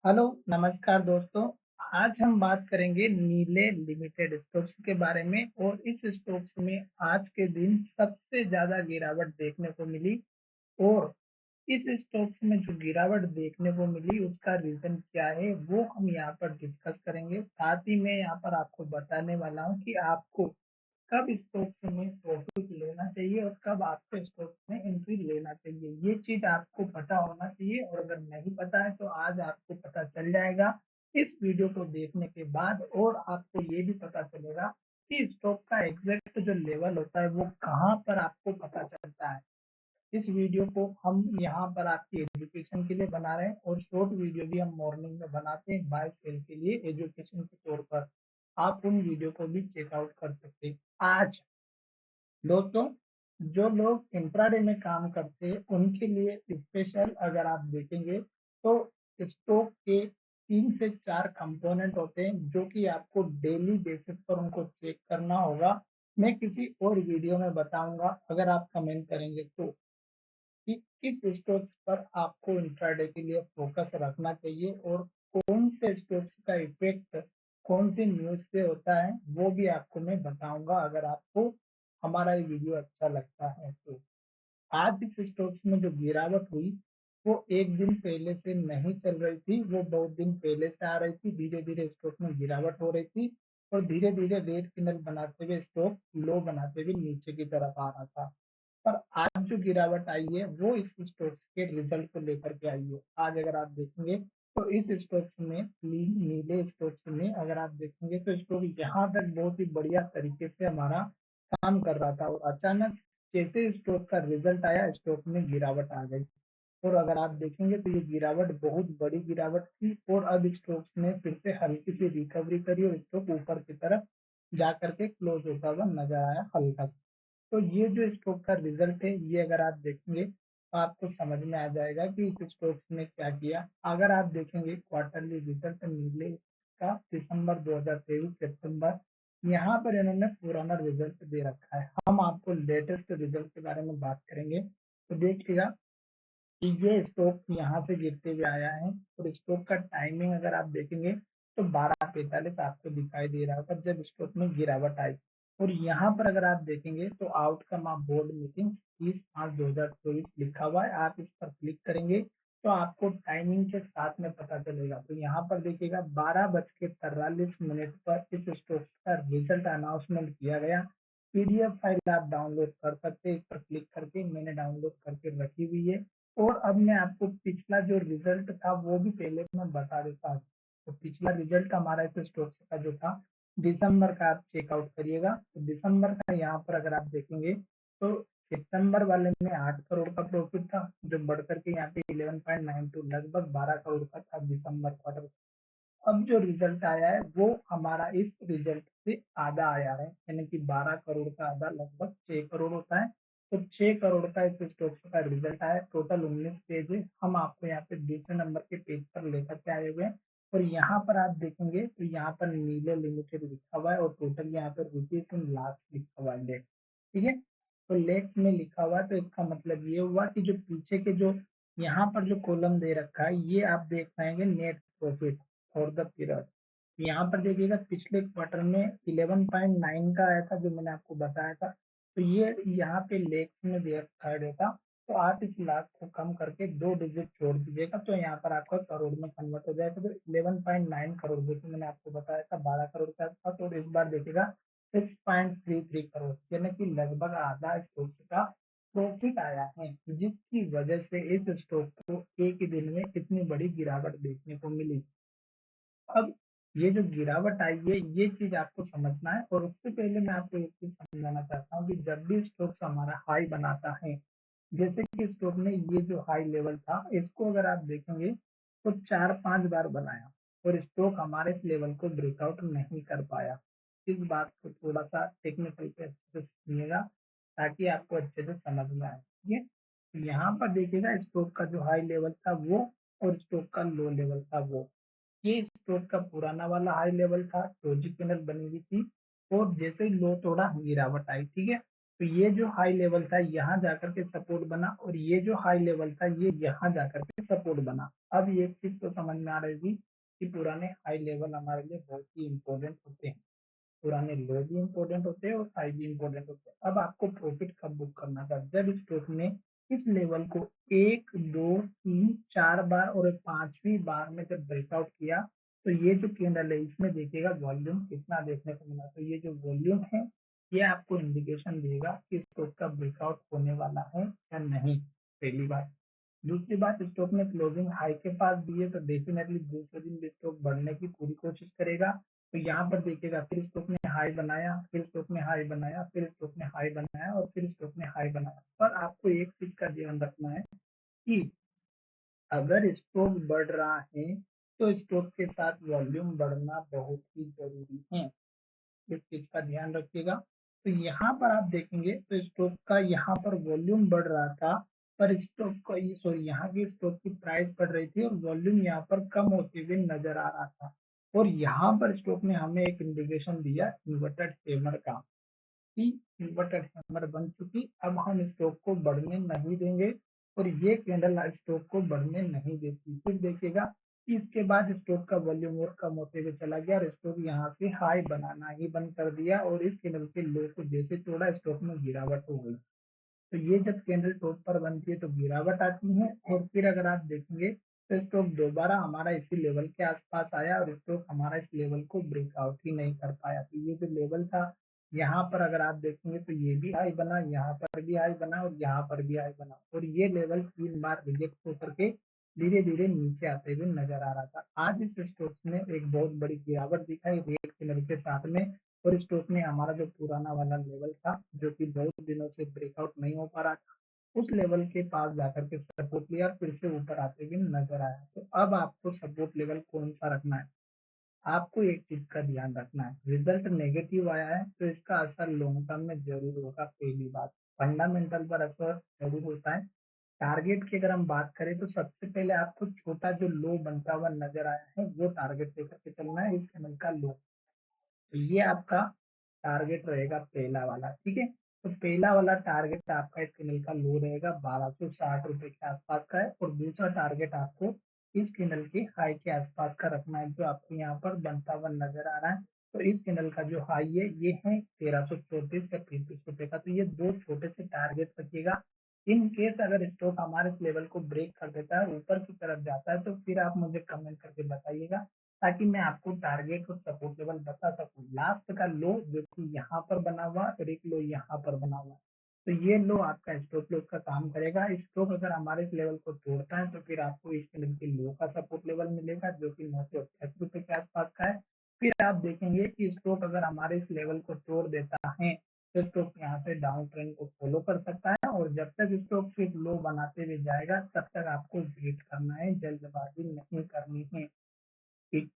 Hello, नमस्कार दोस्तों। आज हम बात करेंगे नीले लिमिटेड स्टॉक्स के बारे में और इस स्टॉक्स में आज के दिन सबसे ज़्यादा गिरावट देखने को मिली और इस स्टॉक्स में जो गिरावट देखने को मिली उसका रीज़न क्या है वो हम यहाँ पर डिस्कस करेंगे। साथ ही मैं यहाँ पर आपको बताने वाला हूँ कि आपको कब स्टॉक्स में प्रॉफिट लेना चाहिए और कब आपको स्टॉक्स में एंट्री लेना चाहिए। ये चीज़ आपको पता होना चाहिए और अगर नहीं पता है तो आज आपको पता चल जाएगा इस वीडियो को देखने के बाद और आपको ये भी पता चलेगा कि स्टॉक का एग्ज़ैक्ट जो लेवल होता है वो कहाँ पर आपको पता चलता है। इस वीडियो को हम यहाँ पर आपकी एजुकेशन के लिए बना रहे हैं और शॉर्ट वीडियो भी हम मॉर्निंग में बनाते हैं बाय सेल के लिए एजुकेशन के तौर पर। आप उन वीडियो को भी चेकआउट कर सकते हैं। आज दोस्तों, जो लोग इंट्राडे में काम करते हैं, उनके लिए स्पेशल अगर आप देखेंगे, तो स्टॉक के 3 से 4 कंपोनेंट होते हैं, जो कि आपको डेली बेसिस पर उनको चेक करना होगा। मैं किसी और वीडियो में बताऊँगा, अगर आप कमेंट करेंगे तो, कि किस स्टॉक्स पर आपको इंट्राडे के लिए फ़ोकस रखना चाहिए और कौन से स्टॉक्स का इफ़ेक्ट कौन-सी न्यूज़ से होता है, वो भी आपको मैं बताऊँगा अगर आपको हमारा ये वीडियो अच्छा लगता है तो। आज इस स्टॉक्स में जो गिरावट हुई, वो 1 दिन पहले से नहीं चल रही थी, वो बहुत दिन पहले से आ रही थी। धीरे-धीरे स्टॉक में गिरावट हो रही थी और धीरे-धीरे रेड सिग्नल बनाते हुए स्टॉक लो बनाते हुए नीचे की तरफ आ रहा था। पर आज जो गिरावट आई है, वो इस स्टॉक्स के रिज़ल्ट को लेकर के आई है। आज अगर आप देखेंगे, तो इस स्टॉक्स में नीले स्टॉक्स में अगर आप देखेंगे, तो स्टॉक यहाँ तक बहुत ही बढ़िया तरीके से हमारा काम कर रहा था और अचानक जैसे स्टॉक का रिज़ल्ट आया, स्टॉक में गिरावट आ गई। और अगर आप देखेंगे तो ये गिरावट बहुत बड़ी गिरावट थी और अब स्टॉक्स ने फिर से हल्की-सी रिकवरी करी और स्टॉक ऊपर की तरफ जाकर के क्लोज़ होता हुआ नज़र आया हल्का-सा। तो ये जो स्टॉक का रिज़ल्ट है, ये अगर आप देखेंगे, तो आपको समझ में आ जाएगा कि इस स्टॉक्स ने क्या किया। अगर आप देखेंगे क्वार्टरली रिज़ल्ट नीले का दिसंबर 2023 सितंबर, यहाँ पर इन्होंने पुराना रिज़ल्ट दे रखा है। हम आपको लेटेस्ट रिज़ल्ट के बारे में बात करेंगे, तो देखिएगा ये स्टॉक यहाँ से गिरते हुए आया है और स्टॉक का टाइमिंग अगर आप देखेंगे तो 12:45 आपको दिखाई दे रहा होगा जब स्टॉक में गिरावट आई और यहाँ पर अगर आप देखेंगे तो आउटकम ऑफ बोर्ड मीटिंग 30/5/2024 लिखा हुआ है। आप इस पर क्लिक करेंगे तो आपको टाइमिंग के साथ में पता चलेगा। तो यहाँ पर देखिएगा 12:43 पर इस स्टॉक का रिजल्ट अनाउंसमेंट किया गया। पीडीएफ फाइल आप डाउनलोड कर सकते हैं, इस पर क्लिक करके मैंने डाउनलोड करके रखी हुई है। और अब मैं आपको पिछला जो रिज़ल्ट था वो भी पहले मैं बता देता हूँ। तो पिछला रिज़ल्ट हमारा इस स्टॉक्स का जो था दिसंबर का आप चेकआउट करिएगा। तो दिसंबर का यहाँ पर अगर आप देखेंगे तो सितंबर वाले में 8 करोड़ का प्रॉफ़िट था, जो बढ़ कर के यहाँ पे 11.92 लगभग 12 करोड़ का था दिसंबर क्वार्टर। अब जो रिज़ल्ट आया है वो हमारा इस रिज़ल्ट से आधा आया है, यानी कि 12 करोड़ का आधा लगभग 6 करोड़ होता है। तो 6 करोड़ का इस स्टॉक्स का रिज़ल्ट आया, टोटल 19 पेज है। हम आपको यहाँ पे दूसरे नंबर के पेज पर लेकर के आए हुए हैं और यहाँ पर आप देखेंगे तो यहाँ पर नीले लिमिटेड लिखा हुआ है और टोटल यहाँ पर रुपीज़ इन लाख लिखा हुआ है लेख, ठीक है? तो लेख में लिखा हुआ है तो इसका मतलब ये हुआ कि जो पीछे के जो यहाँ पर जो कॉलम दे रखा है, ये आप देख पाएँगे net profit for the period. यहाँ पर देखिएगा पिछले क्वार्टर में 11.9 का आया था जो मैंने आपको बताया था। तो ये यहाँ पे लेख्स में दे रखा है डेटा, तो आप इस लाख को कम करके 2 डिजिट छोड़ दीजिएगा तो यहाँ पर आपका करोड़ में कन्वर्ट हो जाएगा। तो 11.9 करोड़ जैसे मैंने आपको बताया था 12 करोड़ के आसपास और इस बार देखिएगा 6.33 करोड़ यानी कि लगभग आधा स्टॉक का प्रॉफिट आया है, जिसकी वजह से इस स्टॉक को एक ही दिन में इतनी बड़ी गिरावट देखने को मिली। अब ये जो गिरावट आई है, ये चीज़ आपको समझना है और उससे पहले मैं आपको एक चीज़ समझाना चाहता हूँ कि जब भी स्टॉक्स हमारा हाई बनाता है, जैसे कि स्टॉक ने ये जो हाई लेवल था, इसको अगर आप देखेंगे तो 4-5 बार बनाया और स्टॉक हमारे इस लेवल को ब्रेकआउट नहीं कर पाया। इस बात को थोड़ा-सा टेक्निकल पे अच्छे से सुनिएगा ताकि आपको अच्छे से समझ में आए, ठीक है? तो यहाँ पर देखिएगा स्टॉक का जो हाई लेवल था वो और स्टॉक का लो लेवल था वो। ये स्टॉक का पुराना वाला हाई लेवल था, डोजी कैंडल बनी हुई थी और जैसे ही लो तोड़ा गिरावट आई, ठीक है? तो ये जो हाई लेवल था यहाँ जाकर के सपोर्ट बना और ये जो हाई लेवल था ये यहाँ जाकर के सपोर्ट बना। अब ये चीज तो समझ में आ रही थी कि पुराने हाई लेवल हमारे लिए बहुत ही इंपॉर्टेंट होते हैं। पुराने लो भी इम्पोर्टेंट होते हैं और हाई भी इम्पोर्टेंट होते हैं। अब आपको प्रॉफिट कब बुक करना था? जब स्टॉक ने इस लेवल को 1, 2, 3, 4 बार और 5वीं बार में जब ब्रेकआउट किया, तो ये जो कैंडल है इसमें देखिएगा वॉल्यूम कितना देखने को मिला। तो ये जो वॉल्यूम है ये आपको इंडिकेशन देगा कि स्टॉक का ब्रेकआउट होने वाला है या नहीं, पहली बात। दूसरी बात, स्टॉक ने क्लोजिंग हाई के पास दी है तो डेफिनेटली दूसरे दिन भी स्टॉक बढ़ने की पूरी कोशिश करेगा। तो यहाँ पर देखिएगा फिर स्टॉक ने हाई बनाया, फिर स्टॉक ने हाई बनाया, फिर स्टॉक ने हाई बनाया और फिर स्टॉक ने हाई बनाया। पर आपको एक चीज का ध्यान रखना है कि अगर स्टॉक बढ़ रहा है तो स्टॉक के साथ वॉल्यूम बढ़ना बहुत ही जरूरी है। इस चीज का ध्यान रखिएगा। तो यहाँ पर आप देखेंगे तो स्टॉक का यहाँ पर वॉल्यूम बढ़ रहा था, पर स्टॉक का ये सॉरी यहाँ की स्टॉक की प्राइस बढ़ रही थी और वॉल्यूम यहाँ पर कम होते हुए नजर आ रहा था। और यहाँ पर स्टॉक ने हमें एक इंडिकेशन दिया इन्वर्टेड हैमर का कि इन्वर्टेड हैमर बन चुकी, अब हम स्टॉक को बढ़ने नहीं देंगे और ये कैंडल स्टॉक को बढ़ने नहीं देती। फिर देखिएगा कि इसके बाद स्टॉक का वॉल्यूम और कम होते हुए चला गया और स्टॉक यहाँ से हाई बनाना ही बंद कर दिया और इस कैंडल के लो को जैसे तोड़ा स्टॉक में गिरावट हो गई। तो ये जब कैंडल टॉप पर बनती है तो गिरावट आती है और फिर अगर आप देखेंगे तो स्टॉक दोबारा हमारा इसी लेवल के आसपास आया और स्टॉक हमारा इस लेवल को ब्रेकआउट ही नहीं कर पाया। तो ये जो लेवल था यहाँ पर अगर आप देखेंगे तो ये भी हाई बना, यहाँ पर भी हाई बना और यहाँ पर भी हाई बना और ये लेवल 3 बार रिजेक्ट होकर के धीरे धीरे नीचे आते हुए नजर आ रहा था। आज इस स्टॉक ने एक बहुत बड़ी गिरावट दिखाई रेड कैंडल के साथ में और स्टॉक ने हमारा जो पुराना वाला लेवल था जो कि बहुत दिनों से ब्रेकआउट नहीं हो पा रहा था, उस लेवल के पास जाकर के सपोर्ट लिया और फिर से ऊपर आते हुए नजर आया। तो अब आपको सपोर्ट लेवल कौन सा रखना है? आपको एक चीज का ध्यान रखना है, रिजल्ट नेगेटिव आया है तो इसका असर लॉन्ग टर्म में जरूर होगा। पहली बात, फंडामेंटल पर असर जरूर होता है। टारगेट की अगर हम बात करें तो सबसे पहले आपको छोटा जो लो बनता हुआ नजर आया है वो टारगेट लेकर के चलना है, इस कैंडल का लो। तो ये आपका टारगेट रहेगा पहला वाला, ठीक है। तो पहला वाला टारगेट आपका इस कैंडल का लो रहेगा 1260 रुपए के आसपास का है और दूसरा टारगेट आपको इस कैंडल के हाई के आसपास का रखना है जो आपको यहाँ पर बनता हुआ नजर आ रहा है। तो इस कैंडल का जो हाई है ये है 1334 या 33 रुपए का। तो ये दो छोटे से टारगेट रखिएगा। इन केस अगर स्टॉक हमारे इस लेवल को ब्रेक कर देता है ऊपर की तरफ जाता है तो फिर आप मुझे कमेंट करके बताइएगा ताकि मैं आपको टारगेट और सपोर्ट लेवल बता सकूं। लास्ट का लो जो कि यहाँ पर बना हुआ और एक लो यहाँ पर बना हुआ है, तो ये लो आपका स्टॉप लॉस का काम करेगा। स्टॉक अगर हमारे इस लेवल को तोड़ता है तो फिर आपको इस लेवल के लो का सपोर्ट लेवल मिलेगा जो कि 928 रुपए के आसपास का है। फिर आप देखेंगे कि स्टॉक अगर हमारे इस लेवल को तोड़ देता है तो स्टॉक यहाँ से डाउन ट्रेंड को फॉलो कर सकता है और जब तक स्टॉक फिर लो बनाते हुए जाएगा तब तक आपको वेट करना है, जल्दबाजी नहीं करनी है। ठीक।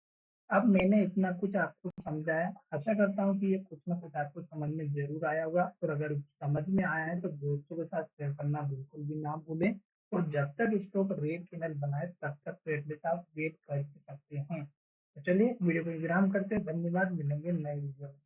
अब मैंने इतना कुछ आपको समझाया, आशा करता हूँ कि ये कुछ ना कुछ आपको समझ में ज़रूर आया होगा और अगर समझ में आया है तो दोस्तों के साथ शेयर करना बिल्कुल भी ना भूलें और जब तक स्टॉक रेड कैंडल बनाए तब तक तो एटलीस्ट आप वेट कर सकते हैं। तो चलिए वीडियो को विराम करते हैं, धन्यवाद, मिलेंगे नए वीडियो में।